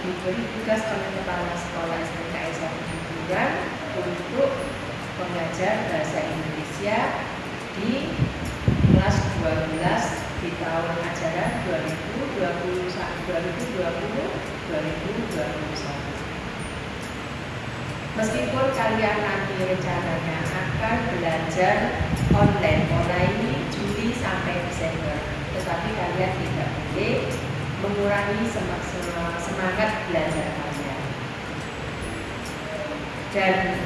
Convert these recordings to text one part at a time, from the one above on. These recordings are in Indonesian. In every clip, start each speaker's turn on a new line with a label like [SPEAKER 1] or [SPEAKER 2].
[SPEAKER 1] diberi tugas oleh Kepala Sekolah SMK S1 Hiburan untuk mengajar bahasa Indonesia di kelas 12 di tahun ajaran 2020-2021. Meskipun kalian nanti rencananya akan belajar online mulai Juli sampai Desember, tetapi kalian tidak boleh mengurangi semangat belajar kalian. Dan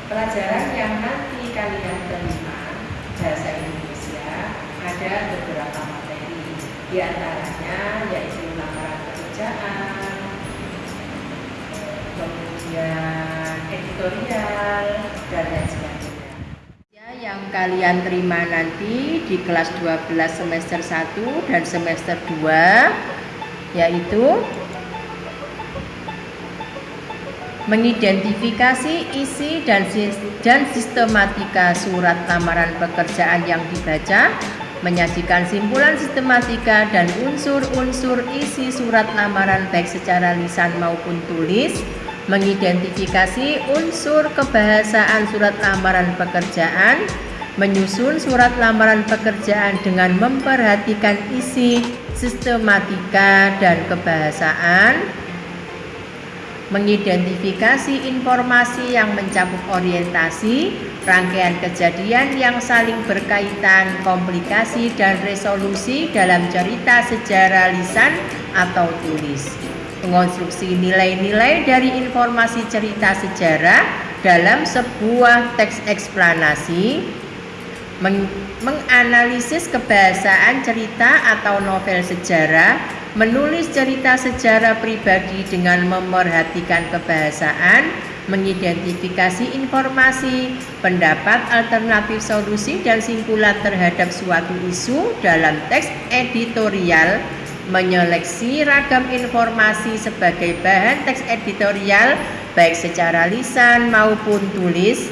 [SPEAKER 1] pelajaran yang nanti kalian terima bahasa Indonesia ada beberapa materi, di antaranya yaitu lamaran pekerjaan, kemudian editorial, dan lain sebagainya. Yang kalian terima nanti di kelas 12 semester 1 dan semester 2 yaitu mengidentifikasi isi dan sistematika surat lamaran pekerjaan yang dibaca, menyajikan simpulan sistematika dan unsur-unsur isi surat lamaran baik secara lisan maupun tulis, mengidentifikasi unsur kebahasaan surat lamaran pekerjaan, menyusun surat lamaran pekerjaan dengan memperhatikan isi, sistematika, dan kebahasaan, mengidentifikasi informasi yang mencakup orientasi, rangkaian kejadian yang saling berkaitan, komplikasi, dan resolusi dalam cerita sejarah lisan atau tulis, mengonstruksi nilai-nilai dari informasi cerita sejarah dalam sebuah teks eksplanasi, menganalisis kebahasaan cerita atau novel sejarah, menulis cerita sejarah pribadi dengan memerhatikan kebahasaan, mengidentifikasi informasi, pendapat, alternatif, solusi, dan simpulan terhadap suatu isu dalam teks editorial, menyeleksi ragam informasi sebagai bahan teks editorial baik secara lisan maupun tulis,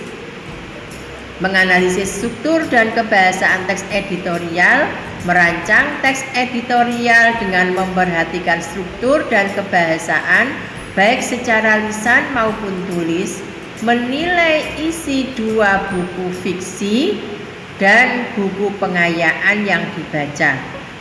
[SPEAKER 1] menganalisis struktur dan kebahasaan teks editorial, merancang teks editorial dengan memperhatikan struktur dan kebahasaan baik secara lisan maupun tulis, menilai isi 2 buku fiksi dan buku pengayaan yang dibaca,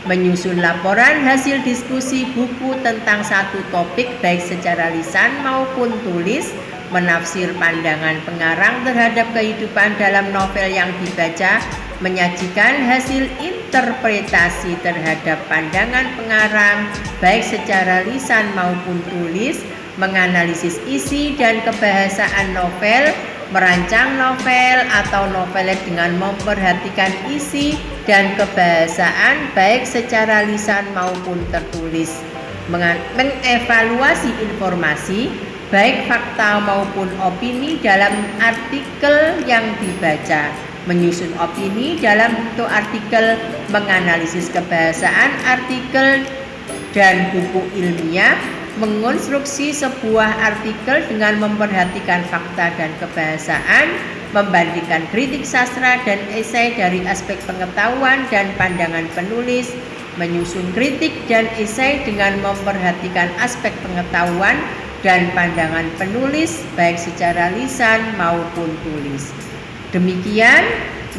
[SPEAKER 1] menyusun laporan hasil diskusi buku tentang satu topik baik secara lisan maupun tulis, menafsir pandangan pengarang terhadap kehidupan dalam novel yang dibaca, menyajikan hasil interpretasi terhadap pandangan pengarang baik secara lisan maupun tulis, menganalisis isi dan kebahasaan novel, merancang novel atau novelet dengan memperhatikan isi dan kebahasaan baik secara lisan maupun tertulis, mengevaluasi informasi baik fakta maupun opini dalam artikel yang dibaca, menyusun opini dalam bentuk artikel, menganalisis kebahasaan artikel dan buku ilmiah, mengonstruksi sebuah artikel dengan memperhatikan fakta dan kebahasaan, membandingkan kritik sastra dan esai dari aspek pengetahuan dan pandangan penulis, menyusun kritik dan esai dengan memperhatikan aspek pengetahuan dan pandangan penulis baik secara lisan maupun tulis. Demikian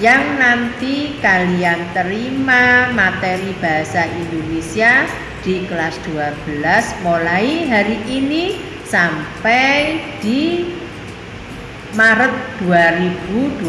[SPEAKER 1] yang nanti kalian terima materi bahasa Indonesia di kelas 12 mulai hari ini sampai di Maret 2021.